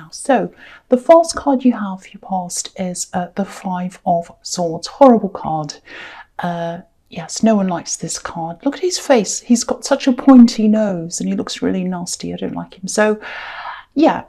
now. So the first card you have for your past is the Five of Swords. Horrible card. Yes, no one likes this card. Look at his face. He's got such a pointy nose and he looks really nasty. I don't like him. So yeah.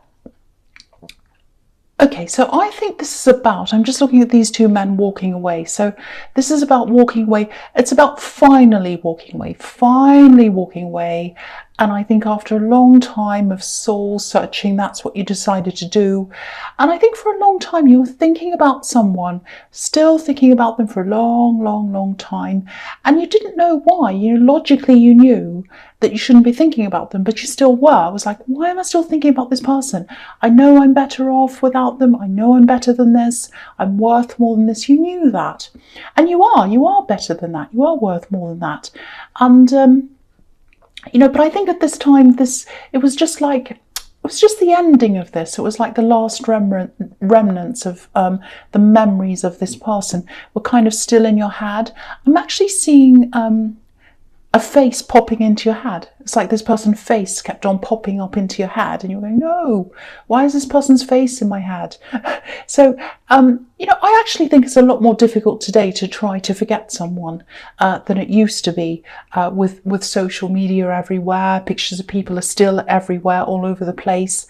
Okay, so I think this is about, I'm just looking at these two men walking away. So this is about walking away. It's about finally walking away. And I think after a long time of soul searching, that's what you decided to do. And I think for a long time you were thinking about someone, still thinking about them for a long time. And you didn't know why. Logically you knew that you shouldn't be thinking about them, but you still were. I was like, why am I still thinking about this person? I know I'm better off without them. I know I'm better than this. I'm worth more than this. You knew that. And you are better than that. You are worth more than that. And, but I think at this time, it was just the ending of this. It was like the last remnants of the memories of this person were kind of still in your head. I'm actually seeing a face popping into your head. It's like this person's face kept on popping up into your head and you're going, no, why is this person's face in my head? So, I actually think it's a lot more difficult today to try to forget someone than it used to be with social media everywhere. Pictures of people are still everywhere, all over the place.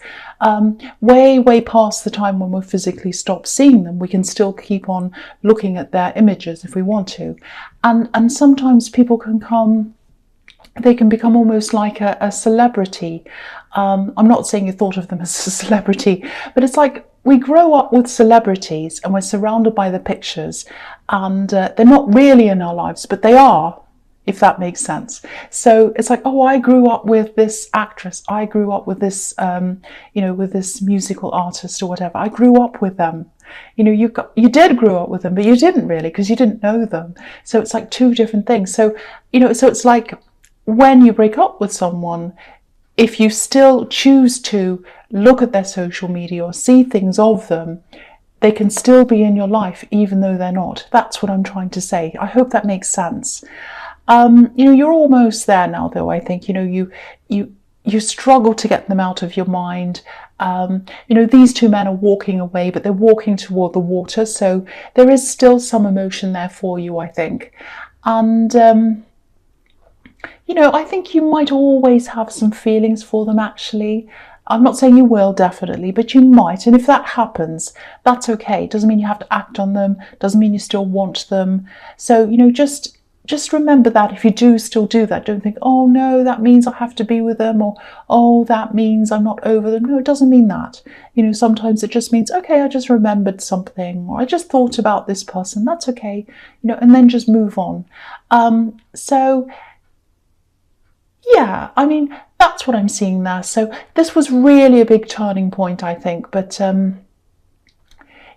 Way past the time when we physically stop seeing them. We can still keep on looking at their images if we want to. And sometimes people can become almost like a celebrity. I'm not saying you thought of them as a celebrity, but it's like we grow up with celebrities and we're surrounded by the pictures, and they're not really in our lives, but they are, if that makes sense. So it's like, oh, I grew up with this actress. I grew up with this, with this musical artist or whatever. I grew up with them. You did grow up with them, but you didn't really, because you didn't know them. So it's like two different things. So, so it's like when you break up with someone, if you still choose to look at their social media or see things of them, they can still be in your life, even though they're not. That's what I'm trying to say. I hope that makes sense. You're almost there now, though. I think, you struggle to get them out of your mind. These two men are walking away, but they're walking toward the water. So there is still some emotion there for you, I think. And, I think you might always have some feelings for them, actually. I'm not saying you will, definitely, but you might. And if that happens, that's okay. It doesn't mean you have to act on them. Doesn't mean you still want them. So, just remember that if you do still do that, don't think, oh no, that means I have to be with them, or oh, that means I'm not over them. No, it doesn't mean that. Sometimes it just means, okay, I just remembered something, or I just thought about this person. That's okay, and then just move on. So yeah, that's what I'm seeing there. So this was really a big turning point, I think. But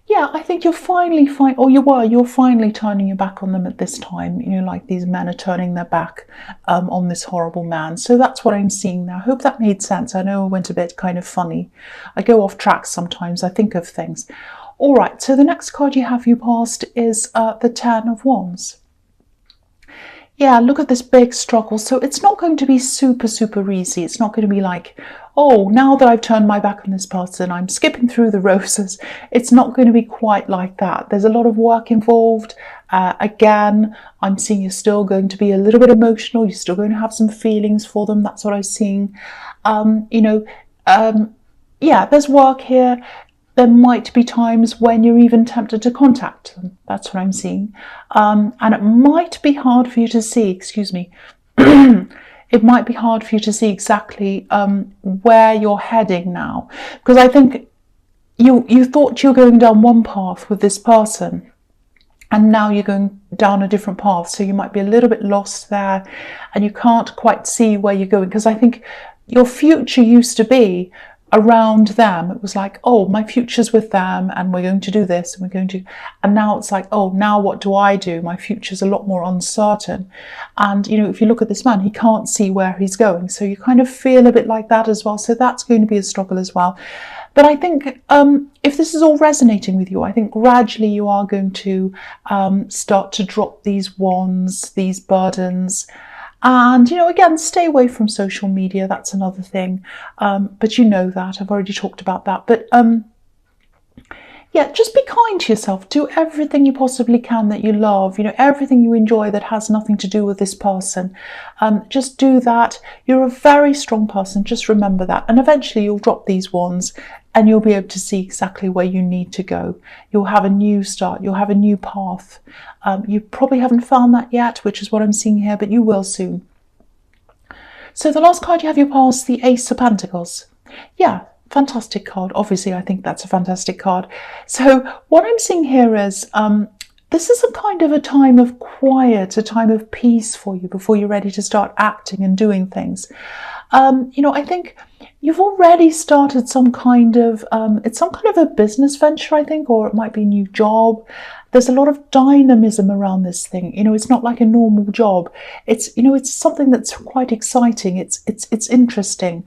yeah, I think you're finally you're finally turning your back on them at this time. Like these men are turning their back on this horrible man. So that's what I'm seeing now. I hope that made sense. I know I went a bit kind of funny. I go off track sometimes. I think of things. All right, so the next card you have for your past is the Ten of Wands. Yeah, look at this big struggle. So it's not going to be super easy. It's not going to be like, oh, now that I've turned my back on this person, I'm skipping through the roses. It's not going to be quite like that. There's a lot of work involved. Again, I'm seeing you're still going to be a little bit emotional. You're still going to have some feelings for them. That's what I'm seeing. Yeah, there's work here. There might be times when you're even tempted to contact them. That's what I'm seeing. And it might be hard for you to see, it might be hard for you to see exactly where you're heading now. Because I think you thought you were going down one path with this person, and now you're going down a different path. So you might be a little bit lost there, and you can't quite see where you're going. Because I think your future used to be around them. It was like, oh, my future's with them, and we're going to do this, and we're going to, and now it's like, oh, now what do I do? My future's a lot more uncertain. And if you look at this man, he can't see where he's going, so you kind of feel a bit like that as well. So that's going to be a struggle as well. But I think if this is all resonating with you, I think gradually you are going to start to drop these wands, these burdens, And, again, stay away from social media. That's another thing. But you know that. I've already talked about that. But yeah, just be kind to yourself. Do everything you possibly can that you love, everything you enjoy that has nothing to do with this person. Just do that. You're a very strong person. Just remember that. And eventually you'll drop these wands and you'll be able to see exactly where you need to go. You'll have a new start. You'll have a new path. You probably haven't found that yet, which is what I'm seeing here, but you will soon. So the last card you have your past, the Ace of Pentacles. Yeah. Fantastic card. Obviously, I think that's a fantastic card. So what I'm seeing here is this is a kind of a time of quiet, a time of peace for you before you're ready to start acting and doing things. I think you've already started some kind of, it's some kind of a business venture, I think, or it might be a new job. There's a lot of dynamism around this thing. It's not like a normal job. It's something that's quite exciting. It's interesting.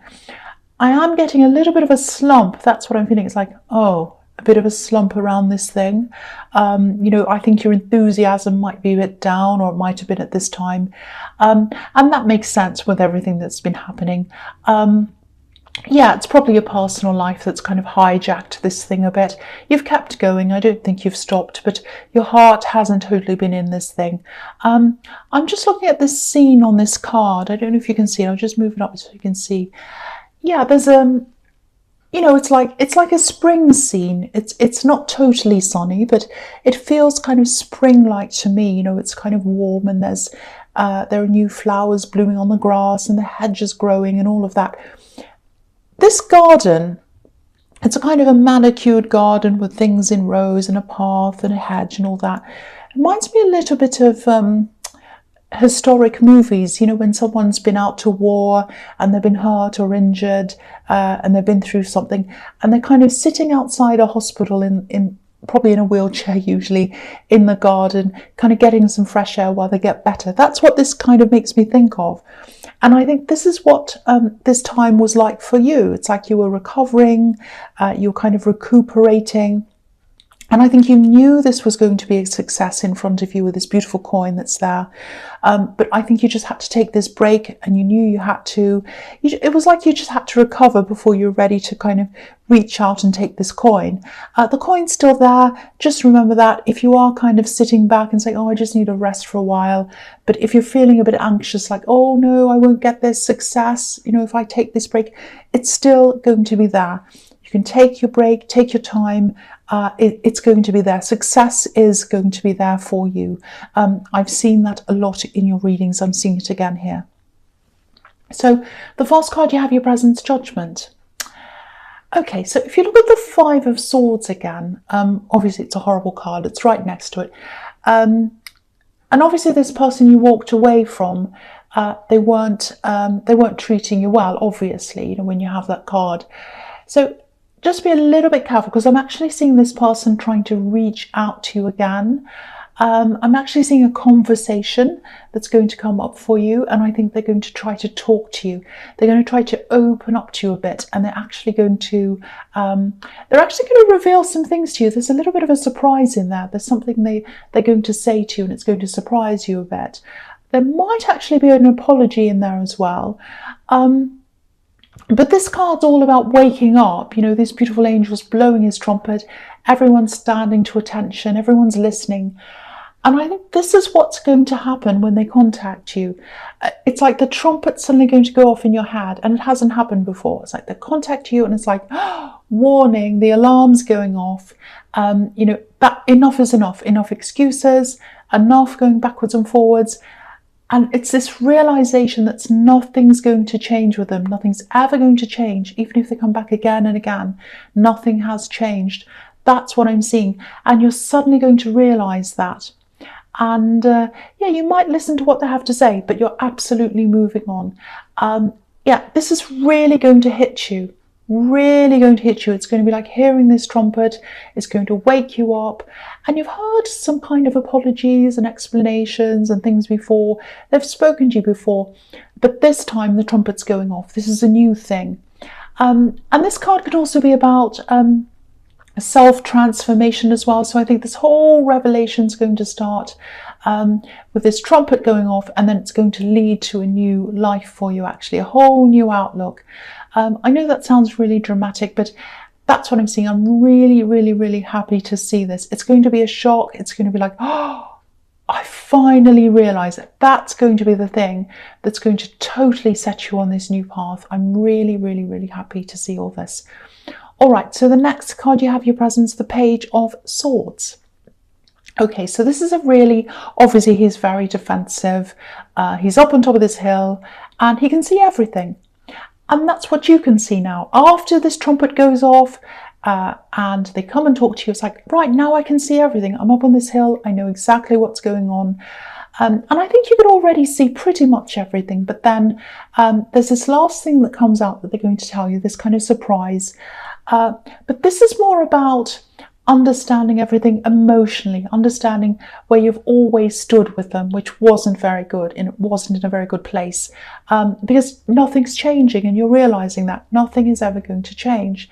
I am getting a little bit of a slump. That's what I'm feeling. It's like, a bit of a slump around this thing. I think your enthusiasm might be a bit down, or it might have been at this time. And that makes sense with everything that's been happening. Yeah, it's probably your personal life that's kind of hijacked this thing a bit. You've kept going. I don't think you've stopped, but your heart hasn't totally been in this thing. I'm just looking at this scene on this card. I don't know if you can see it. I'll just move it up so you can see. Yeah, there's it's like a spring scene. It's not totally sunny, but it feels kind of spring-like to me. It's kind of warm, and there are new flowers blooming on the grass, and the hedges growing, and all of that. This garden, it's a kind of a manicured garden with things in rows and a path and a hedge and all that. It reminds me a little bit of historic movies, when someone's been out to war and they've been hurt or injured and they've been through something, and they're kind of sitting outside a hospital in probably in a wheelchair, usually in the garden, kind of getting some fresh air while they get better. That's what this kind of makes me think of. And I think this is what this time was like for you. It's like you were recovering, you're kind of recuperating. And I think you knew this was going to be a success in front of you with this beautiful coin that's there. But I think you just had to take this break, and you knew you had to, it was like you just had to recover before you're ready to kind of reach out and take this coin. The coin's still there. Just remember that if you are kind of sitting back and saying, I just need a rest for a while. But if you're feeling a bit anxious, like, oh no, I won't get this success, if I take this break, it's still going to be there. You can take your break, take your time. It's going to be there. Success is going to be there for you. I've seen that a lot in your readings. I'm seeing it again here. So the first card you have, your presence, Judgment. Okay, so if you look at the Five of Swords again, obviously it's a horrible card. It's right next to it. And obviously this person you walked away from, they weren't treating you well, obviously, when you have that card. So just be a little bit careful, because I'm actually seeing this person trying to reach out to you again. I'm actually seeing a conversation that's going to come up for you, and I think they're going to try to talk to you. They're going to try to open up to you a bit, and they're actually going to reveal some things to you. There's a little bit of a surprise in there. There's something they're going to say to you, and it's going to surprise you a bit. There might actually be an apology in there as well. But this card's all about waking up. This beautiful angel's blowing his trumpet. Everyone's standing to attention. Everyone's listening. And I think this is what's going to happen when they contact you. It's like the trumpet's suddenly going to go off in your head, and it hasn't happened before. It's like they contact you, and it's like, warning, the alarm's going off. That enough is enough. Enough excuses, enough going backwards and forwards. And it's this realization that nothing's going to change with them. Nothing's ever going to change. Even if they come back again and again, nothing has changed. That's what I'm seeing. And you're suddenly going to realize that. And you might listen to what they have to say, but you're absolutely moving on. This is really going to hit you. Really going to hit you. It's going to be like hearing this trumpet. It's going to wake you up. And you've heard some kind of apologies and explanations and things before. They've spoken to you before. But this time the trumpet's going off. This is a new thing. And this card could also be about self-transformation as well. So I think this whole revelation is going to start. with this trumpet going off, and then it's going to lead to a new life for you, actually, a whole new outlook. I know that sounds really dramatic, but that's what I'm seeing. I'm really, really, really happy to see this. It's going to be a shock. It's going to be like, oh, I finally realise that that's going to be the thing that's going to totally set you on this new path. I'm really, really, really happy to see all this. All right, so the next card you have your presence, the Page of Swords. Okay, so this is a really, obviously he's very defensive. He's up on top of this hill and he can see everything. And that's what you can see now. After this trumpet goes off, and they come and talk to you, it's like, right, now I can see everything. I'm up on this hill. I know exactly what's going on. And I think you could already see pretty much everything. But then there's this last thing that comes out that they're going to tell you, this kind of surprise. But this is more about understanding everything emotionally, understanding where you've always stood with them, which wasn't very good, and it wasn't in a very good place, because nothing's changing, and you're realizing that nothing is ever going to change.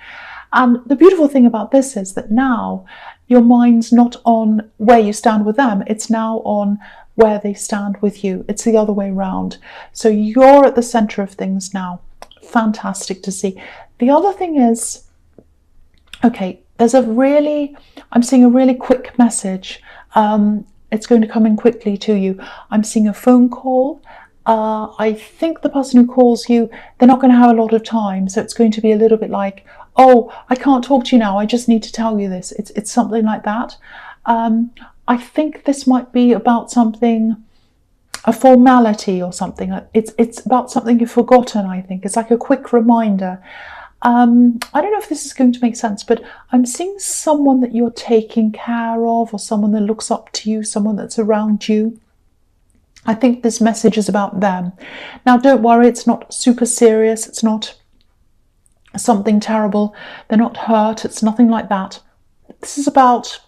And the beautiful thing about this is that now your mind's not on where you stand with them, it's now on where they stand with you. It's the other way around. So you're at the center of things now. Fantastic to see. The other thing is, okay, I'm seeing a really quick message. It's going to come in quickly to you. I'm seeing a phone call. I think the person who calls you, they're not going to have a lot of time. So it's going to be a little bit like, oh, I can't talk to you now. I just need to tell you this. It's something like that. I think this might be about something, a formality or something. It's about something you've forgotten, I think. It's like a quick reminder. I don't know if this is going to make sense, but I'm seeing someone that you're taking care of, or someone that looks up to you, someone that's around you. I think this message is about them. Now, don't worry, it's not super serious. It's not something terrible. They're not hurt. It's nothing like that. This is about,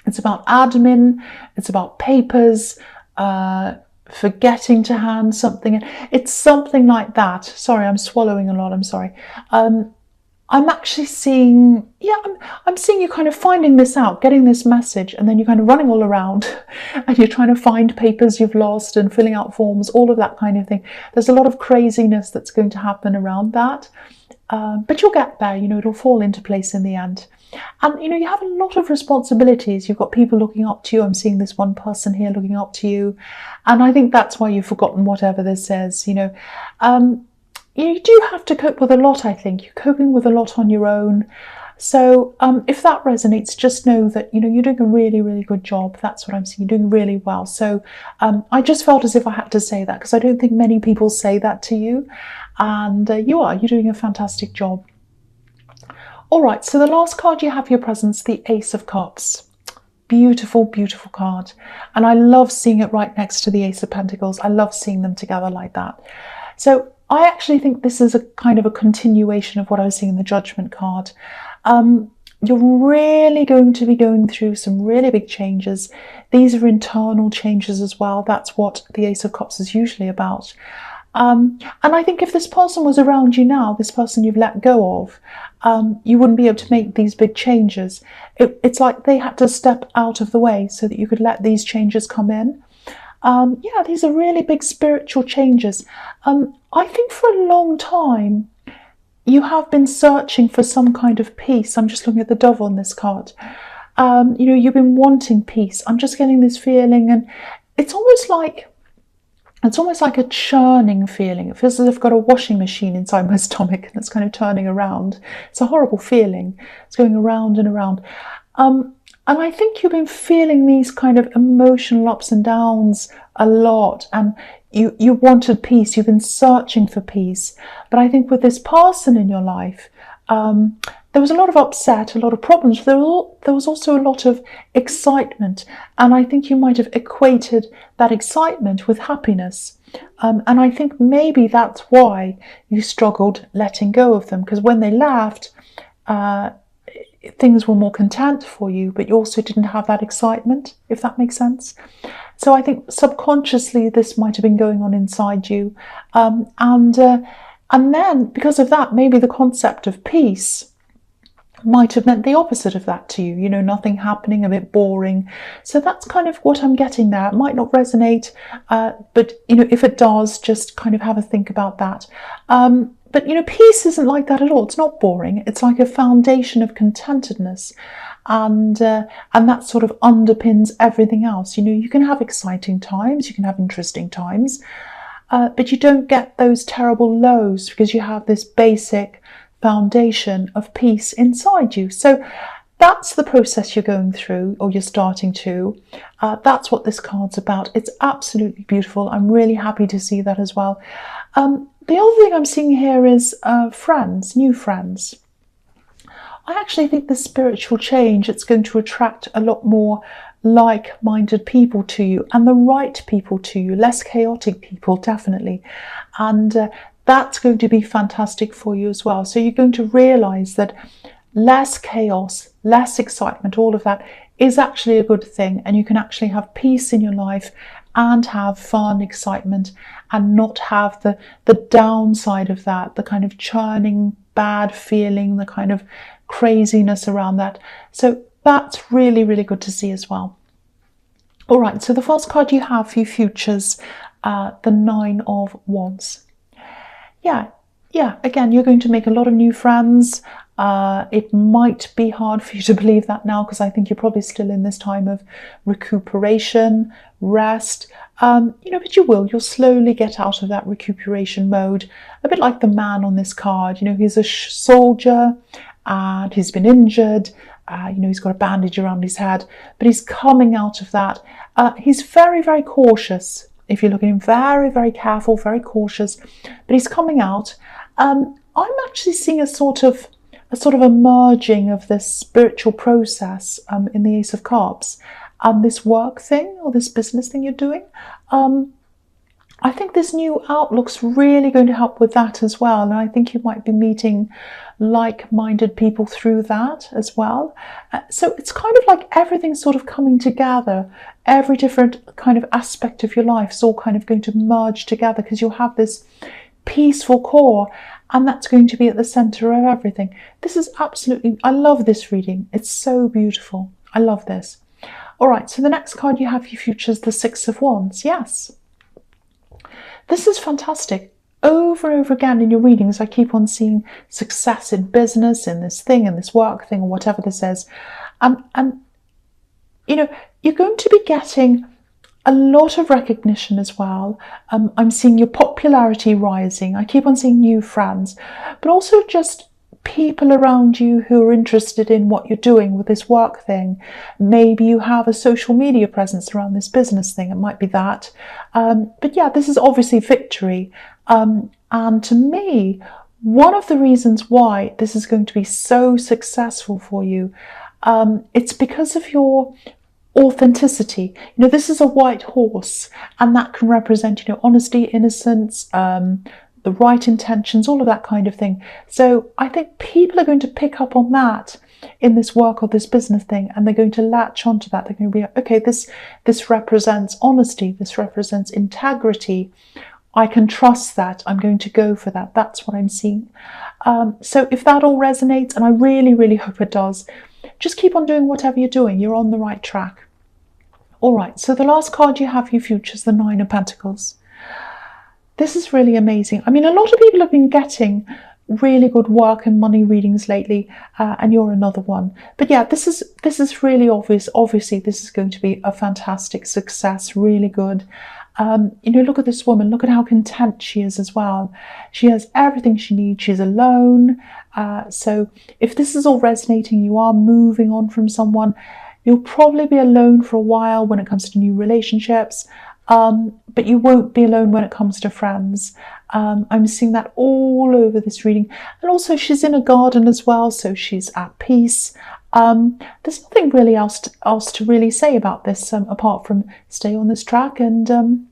it's about admin. It's about papers, forgetting to hand something. It's something like that. Sorry, I'm swallowing a lot. I'm sorry. I'm actually seeing, I'm seeing you kind of finding this out, getting this message, and then you're kind of running all around and you're trying to find papers you've lost and filling out forms, all of that kind of thing. There's a lot of craziness that's going to happen around that. But you'll get there, it'll fall into place in the end. And, you have a lot of responsibilities. You've got people looking up to you. I'm seeing this one person here looking up to you. And I think that's why you've forgotten whatever this says, You do have to cope with a lot, I think. You're coping with a lot on your own. So if that resonates, just know that, you're doing a really, really good job. That's what I'm seeing. You're doing really well. So I just felt as if I had to say that, because I don't think many people say that to you. And you're doing a fantastic job. All right, so the last card you have your presence, the Ace of Cups. Beautiful, beautiful card. And I love seeing it right next to the Ace of Pentacles. I love seeing them together like that. So I actually think this is a kind of a continuation of what I was seeing in the Judgment card. You're really going to be going through some really big changes. These are internal changes as well. That's what the Ace of Cups is usually about. And I think if this person was around you now, this person you've let go of, you wouldn't be able to make these big changes. It's like they had to step out of the way so that you could let these changes come in. These are really big spiritual changes. I think for a long time, you have been searching for some kind of peace. I'm just looking at the Dove on this card. You've been wanting peace. I'm just getting this feeling, and it's almost like a churning feeling. It feels as if I've got a washing machine inside my stomach and it's kind of turning around. It's a horrible feeling. It's going around and around. And I think you've been feeling these kind of emotional ups and downs a lot, and you wanted peace. You've been searching for peace. But I think with this person in your life, there was a lot of upset, a lot of problems. There was also a lot of excitement. And I think you might have equated that excitement with happiness. And I think maybe that's why you struggled letting go of them, because when they left, things were more content for you, but you also didn't have that excitement, if that makes sense. So I think subconsciously this might have been going on inside you. And then because of that, maybe the concept of peace might have meant the opposite of that to you, you know, nothing happening, a bit boring. So that's kind of what I'm getting there. It might not resonate, but, you know, if it does, just kind of have a think about that. But, you know, peace isn't like that at all. It's not boring. It's like a foundation of contentedness. And that sort of underpins everything else. You know, you can have exciting times, you can have interesting times, but you don't get those terrible lows because you have this basic foundation of peace inside you. So that's the process you're going through, or you're starting to. That's what this card's about. It's absolutely beautiful. I'm really happy to see that as well. The other thing I'm seeing here is friends, new friends. I actually think the spiritual change, it's going to attract a lot more like-minded people to you, and the right people to you, less chaotic people, definitely. And that's going to be fantastic for you as well. So you're going to realize that less chaos, less excitement, all of that is actually a good thing, and you can actually have peace in your life and have fun, excitement, and not have the downside of that, the kind of churning bad feeling, the kind of craziness around that. So that's really, really good to see as well. All right, so the first card you have for your futures, the Nine of Wands. Yeah, again, you're going to make a lot of new friends. It might be hard for you to believe that now, because I think you're probably still in this time of recuperation, rest, you know, but you'll slowly get out of that recuperation mode, a bit like the man on this card. You know, he's a soldier and he's been injured, you know, he's got a bandage around his head, but he's coming out of that. He's very, very cautious. If you look at him, very, very careful, very cautious, but he's coming out. I'm actually seeing a sort of a merging of this spiritual process in the Ace of Cups and this work thing, or this business thing you're doing. I think this new outlook's really going to help with that as well, and I think you might be meeting like-minded people through that as well. So it's kind of like everything's sort of coming together. Every different kind of aspect of your life is all kind of going to merge together, because you'll have this peaceful core, and that's going to be at the center of everything. This is absolutely, I love this reading. It's so beautiful. I love this. All right, so the next card you have for your future is the Six of Wands. Yes. This is fantastic. Over and over again in your readings, I keep on seeing success in business, in this thing, in this work thing, or whatever this is. And you know, you're going to be getting a lot of recognition as well. I'm seeing your popularity rising. I keep on seeing new friends, but also just people around you who are interested in what you're doing with this work thing. Maybe you have a social media presence around this business thing. It might be that. But yeah, this is obviously victory. And to me, one of the reasons why this is going to be so successful for you, it's because of your authenticity. You know, this is a white horse, and that can represent, you know, honesty, innocence, the right intentions, all of that kind of thing. So I think people are going to pick up on that in this work or this business thing, and they're going to latch onto that. They're going to be like, okay, this represents honesty, this represents integrity. I can trust that. I'm going to go for that. That's what I'm seeing. So if that all resonates, and I really, really hope it does, just keep on doing whatever you're doing. You're on the right track. All right, so the last card you have for your future is the Nine of Pentacles. This is really amazing. I mean, a lot of people have been getting really good work and money readings lately, and you're another one. But yeah, this is really obvious. Obviously, this is going to be a fantastic success, really good. You know, look at this woman. Look at how content she is as well. She has everything she needs. She's alone. So if this is all resonating, you are moving on from someone. You'll probably be alone for a while when it comes to new relationships, but you won't be alone when it comes to friends. I'm seeing that all over this reading. And also she's in a garden as well, so she's at peace. There's nothing really else to really say about this, apart from stay on this track and